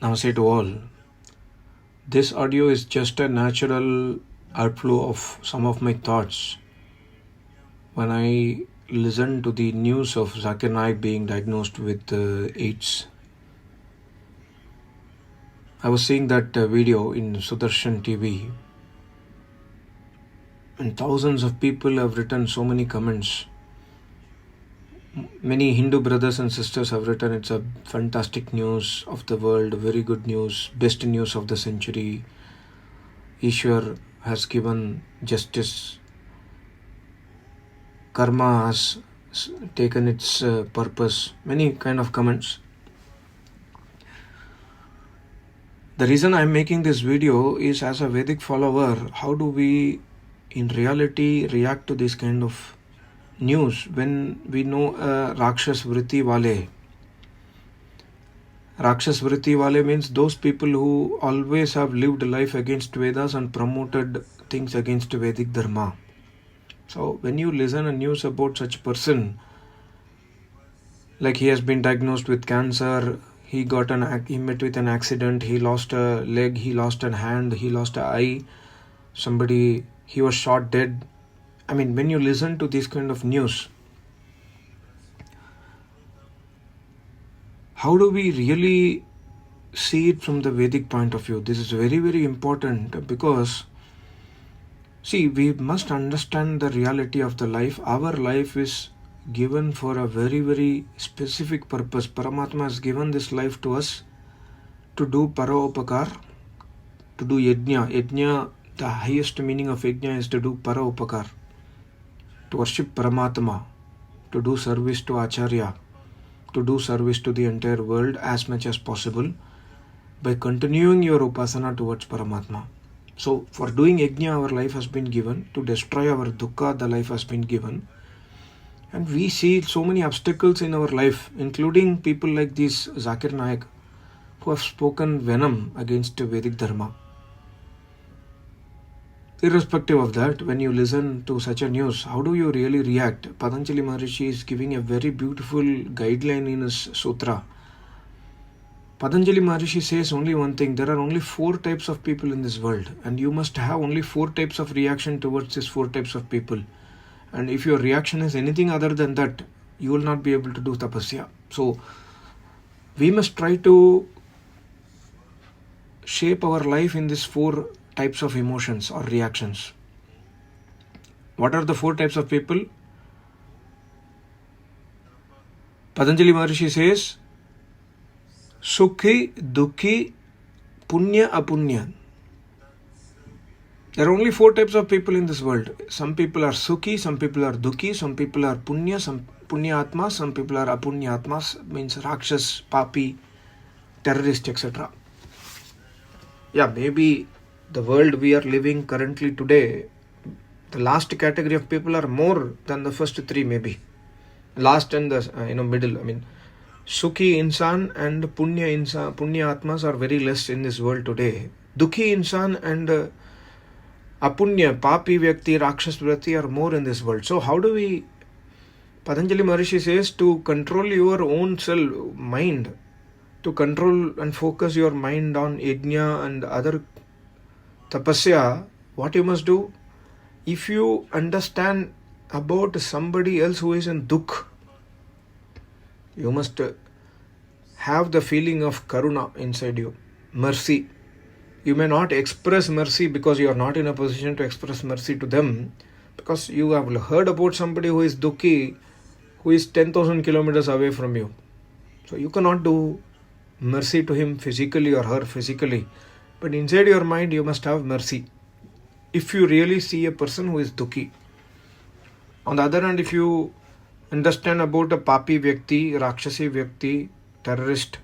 Namaste to all. This audio is just a natural outflow of some of my thoughts when I listened to the news of Zakir Naik being diagnosed with AIDS. I was seeing that video in Sudarshan TV, and thousands of people have written so many comments. Many Hindu brothers and sisters have written it's a fantastic news of the world, very good news, best news of the century. Ishwar has given justice. Karma has taken its purpose. Many kind of comments. The reason I'm making this video is, as a Vedic follower, how do we in reality react to this kind of news when we know Rakshas Vritti Wale. Rakshas Vritti Wale means those people who always have lived life against Vedas and promoted things against Vedic Dharma. So when you listen a news about such person, like he has been diagnosed with cancer, he met with an accident, he lost a leg, he lost a hand, he lost an eye, he was shot dead. I mean, when you listen to this kind of news, how do we really see it from the Vedic point of view? This is very, very important because, see, we must understand the reality of the life. Our life is given for a very, very specific purpose. Paramatma has given this life to us to do para-upakar, to do yajna. Yajna, the highest meaning of yajna is to do para-upakar, to worship Paramatma, to do service to Acharya, to do service to the entire world as much as possible by continuing your upasana towards Paramatma. So for doing yajna, our life has been given. To destroy our dukkha, the life has been given. And we see so many obstacles in our life, including people like this Zakir Naik, who have spoken venom against Vedic Dharma. Irrespective of that, when you listen to such a news, how do you really react? Patanjali Maharishi is giving a very beautiful guideline in his sutra. Patanjali Maharishi says only one thing: there are only 4 types of people in this world, and you must have only 4 types of reaction towards these 4 types of people. And if your reaction is anything other than that, you will not be able to do tapasya. So we must try to shape our life in these 4 types of emotions or reactions. What are the 4 types of people? Patanjali Maharishi says, Sukhi, Dukhi, Punya, Apunya. There are only 4 types of people in this world. Some people are Sukhi, some people are Dukhi, some people are Punya, some Punya Atmas, some people are Apunya Atmas, means Rakshas, Papi, terrorist, etc. Yeah, maybe the world we are living currently today, the last category of people are more than the first 3 maybe. Last and the middle. I mean, Sukhi insan and Punya Atmas are very less in this world today. Dukhi insan and Apunya, Papi Vyakti, Rakshas Vyakti are more in this world. So how do we, Patanjali Maharishi says, to control your own self, mind, to control and focus your mind on yajna and other tapasya, what you must do? If you understand about somebody else who is in dukh, you must have the feeling of karuna inside you, mercy. You may not express mercy because you are not in a position to express mercy to them, because you have heard about somebody who is dukhi, who is 10,000 kilometers away from you. So you cannot do mercy to him physically or her physically. But inside your mind, you must have mercy. If you really see a person who is dukhi. On the other hand, if you understand about a papi vyakti, rakshasi vyakti, terrorist,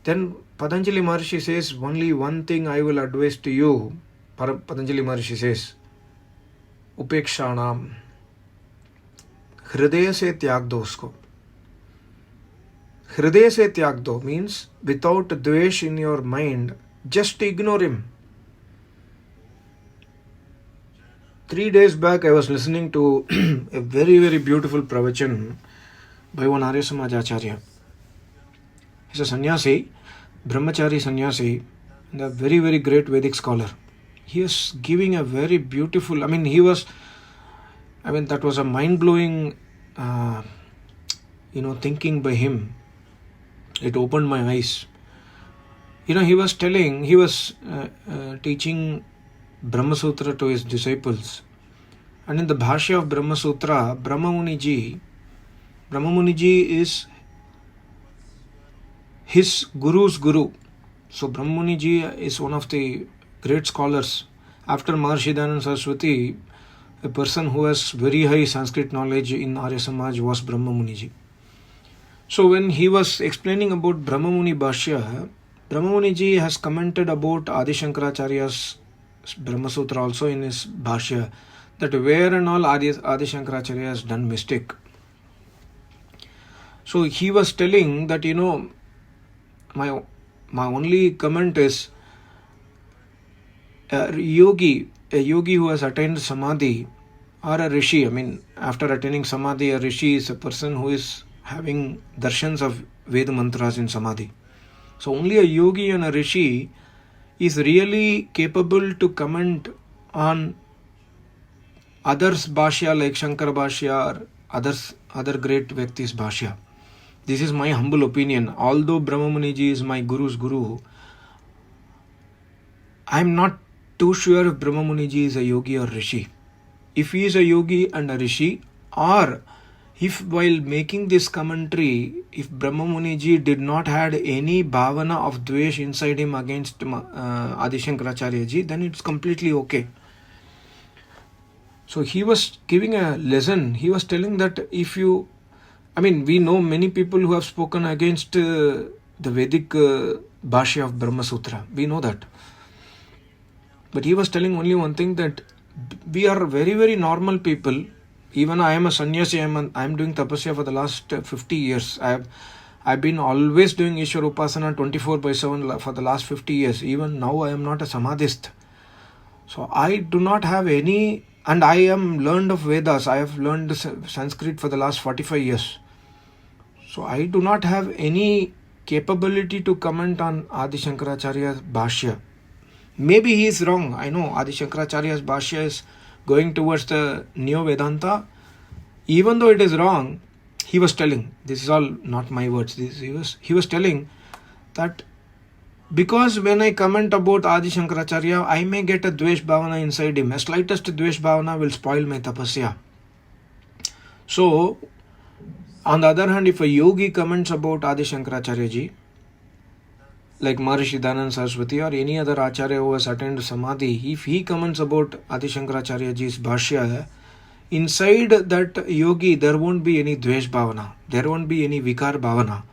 then Patanjali Maharishi says, only one thing I will advise to you. Patanjali Maharishi says, Upekshanam, Hridaya se tyag do usko. Hridaya se tyag do means without dvesh in your mind, just ignore him. 3 days back, I was listening to a very, very beautiful pravachan by one Arya Samaj Acharya. He's a sannyasi, brahmachari sannyasi, and a very, very great Vedic scholar. He is giving a very beautiful, that was a mind-blowing, thinking by him. It opened my eyes. He was teaching Brahma Sutra to his disciples. And in the Bhashya of Brahma Sutra, Brahma Muniji is his guru's guru. So Brahma Muniji is one of the great scholars. After Maharshi Dayananda Saraswati, a person who has very high Sanskrit knowledge in Arya Samaj was Brahma Muniji. So when he was explaining about Brahma Muni Bhashya, Brahma Muniji has commented about Adi Shankaracharya's Brahma Sutra also in his Bhashya, that where and all Adi Shankaracharya has done mistake. So he was telling that, my only comment is, a yogi who has attained samadhi, or a rishi, after attaining samadhi, a rishi is a person who is having darshans of Veda mantras in samadhi. So only a yogi and a rishi is really capable to comment on others' bhashya like Shankara Bhashya or other great Vyaktis' bhashya. This is my humble opinion. Although Brahma Muniji is my guru's guru, I am not too sure if Brahma Muniji is a yogi or rishi. If he is a yogi and a rishi, or if while making this commentary, if Brahma Muniji did not had any bhavana of dvesh inside him against Adi Shankaracharya ji, then it's completely okay. So he was giving a lesson. He was telling that we know many people who have spoken against the Vedic Bhashya of Brahma Sutra. We know that. But he was telling only one thing, that we are very, very normal people. Even I am a sannyasi. I am doing tapasya for the last 50 years. I've been always doing Ishwar Upasana 24/7 for the last 50 years. Even now I am not a samadhist. So I do not have any, and I am learned of Vedas. I have learned Sanskrit for the last 45 years. So I do not have any capability to comment on Adi Shankaracharya's Bhashya. Maybe he is wrong. I know Adi Shankaracharya's Bhashya is going towards the Neo Vedanta. Even though it is wrong, he was telling, this is all not my words, he was telling that because when I comment about Adi Shankaracharya, I may get a Dvesh Bhavana inside him. A slightest Dvesh Bhavana will spoil my tapasya. So, on the other hand, if a yogi comments about Adi Shankaracharya ji, like Maharishi Dayananda Saraswati or any other Acharya who has attained Samadhi, if he comments about Adi Shankaracharya ji's Bhashya, inside that yogi there won't be any Dvesh Bhavana, there won't be any Vikar Bhavana.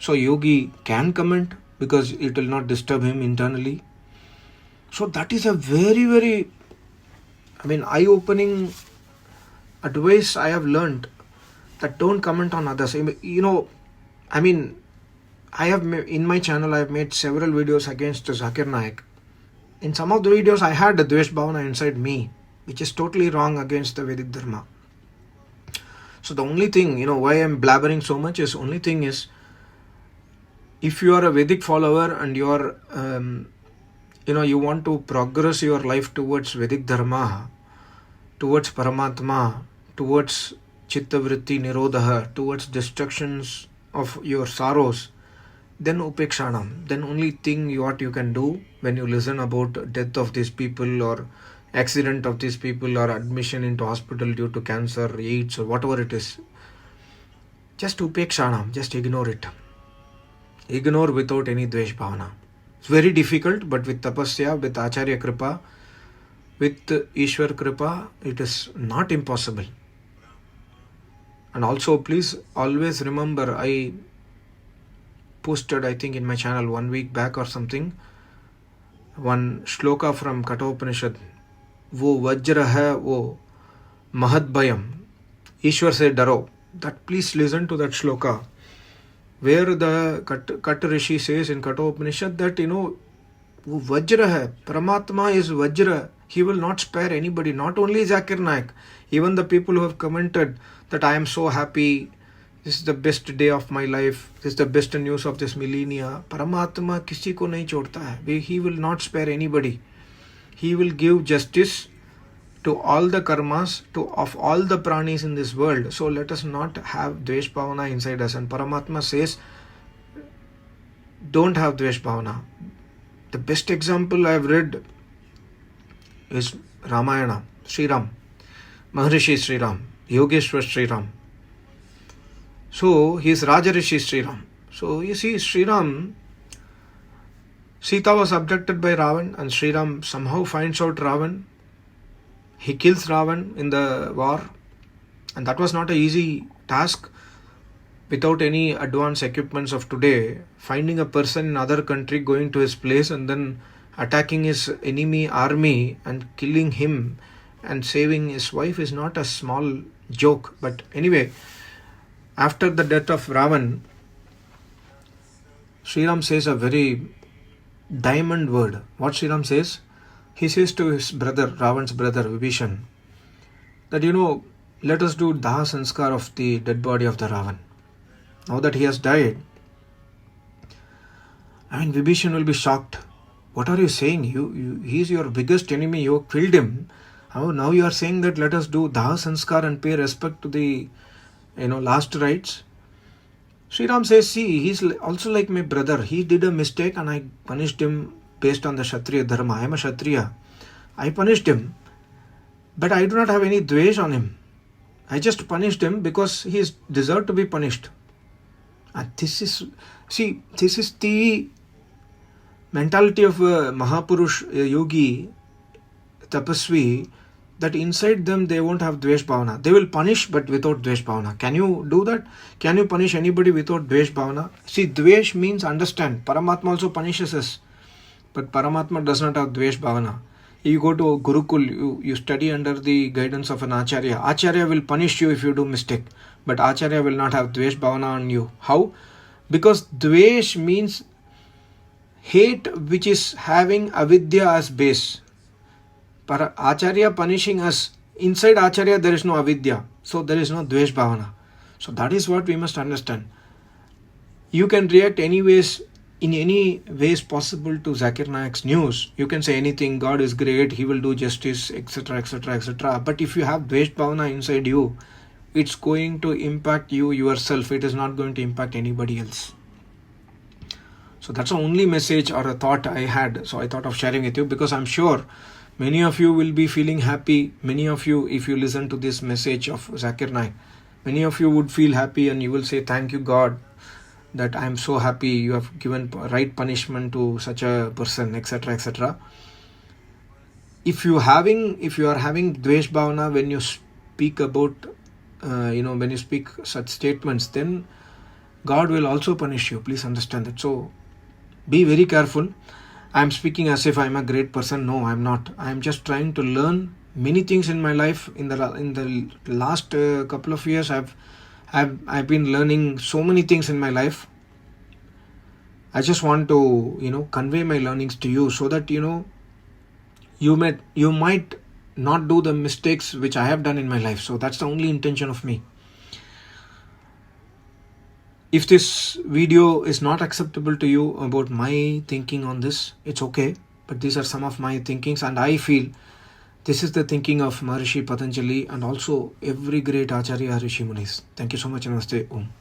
So yogi can comment because it will not disturb him internally. So that is a very, very, eye-opening advice I have learned, that don't comment on others. I have in my channel I have made several videos against Zakir Naik. In some of the videos I had a Dvesh Bhavana inside me, which is totally wrong against the Vedic Dharma. So the only thing, why I am blabbering so much is, only thing is, if you are a Vedic follower and you are, you want to progress your life towards Vedic Dharma, towards Paramatma, towards Chitta Vritti Nirodha, towards destructions of your sorrows, then upekshanam. Then only thing what you can do when you listen about death of these people or accident of these people or admission into hospital due to cancer, AIDS or whatever it is, just upekshanam, just ignore it. Ignore without any dvesh bhavana. It's very difficult, but with tapasya, with acharya kripa, with Ishwar kripa, it is not impossible. And also please always remember, I posted, I think in my channel 1 week back or something, one shloka from Kathopanishad. वो वज्र है वो महद भयम ईश्वर से डरो. That please listen to that shloka where the Kat Rishi says in Kathopanishad that वो vajra hai, Paramatma is vajra, he will not spare anybody, not only Zakir Naik, even the people who have commented that I am so happy this is the best day of my life, this is the best news of this millennia. Paramatma किसी को नहीं छोड़ता है. He will not spare anybody. He will give justice to all the karmas, of all the pranis in this world. So let us not have dvesh bhavana inside us. And Paramatma says, don't have dvesh bhavana. The best example I have read is Ramayana, Sri Ram, Maharishi Sri Ram, Yogeshwar Sri Ram. So he is Rajarishi Sri Ram. So you see, Sri Ram, Sita was abducted by Ravan, and Sri Ram somehow finds out Ravan. He kills Ravan in the war, and that was not an easy task without any advanced equipments of today. Finding a person in other country, going to his place and then attacking his enemy army and killing him and saving his wife is not a small joke. But anyway, after the death of Ravan, Sri Ram says a very diamond word. What Sri Ram says? He says to his brother, Ravan's brother Vibhishan, that let us do Daha Sanskar of the dead body of the Ravan. Now that he has died, Vibhishan will be shocked. What are you saying? He is your biggest enemy. You killed him. Now you are saying that let us do Daha Sanskar and pay respect to the last rites. Sri Ram says, see, he's also like my brother. He did a mistake and I punished him based on the Kshatriya Dharma. I am a Kshatriya. I punished him, but I do not have any dvesh on him. I just punished him because he is deserved to be punished. And this is the mentality of a Mahapurush, a yogi, tapasvi, that inside them they won't have dvesh bhavana. They will punish but without dvesh bhavana. Can you do that? Can you punish anybody without dvesh bhavana? See, dvesh means understand. Paramatma also punishes us. But Paramatma does not have dvesh bhavana. You go to Gurukul, you study under the guidance of an Acharya. Acharya will punish you if you do mistake. But Acharya will not have dvesh bhavana on you. How? Because dvesh means hate which is having avidya as base. Acharya punishing us. Inside Acharya there is no avidya. So there is no dvesh bhavana. So that is what we must understand. You can react anyways, in any ways possible to Zakir Naik's news. You can say anything, God is great, He will do justice, etc., etc., etc. But if you have dvesh bhavana inside you, it's going to impact you yourself. It is not going to impact anybody else. So that's the only message or a thought I had. So I thought of sharing with you because I'm sure many of you will be feeling happy. Many of you, if you listen to this message of Zakir Naik, many of you would feel happy and you will say, thank you God, that I am so happy you have given right punishment to such a person, etc., etc. If you are having dvesh bhavana when you speak about, when you speak such statements, then God will also punish you. Please understand that. So be very careful. I am speaking as if I am a great person. No, I am not. I am just trying to learn many things in my life. In the last couple of years, I've been learning so many things in my life. I just want to convey my learnings to you so that you might not do the mistakes which I have done in my life. So that's the only intention of me. If this video is not acceptable to you about my thinking on this, it's okay. But these are some of my thinkings, and I feel this is the thinking of Maharishi Patanjali and also every great Acharya Rishi Munis. Thank you so much. Namaste. Om.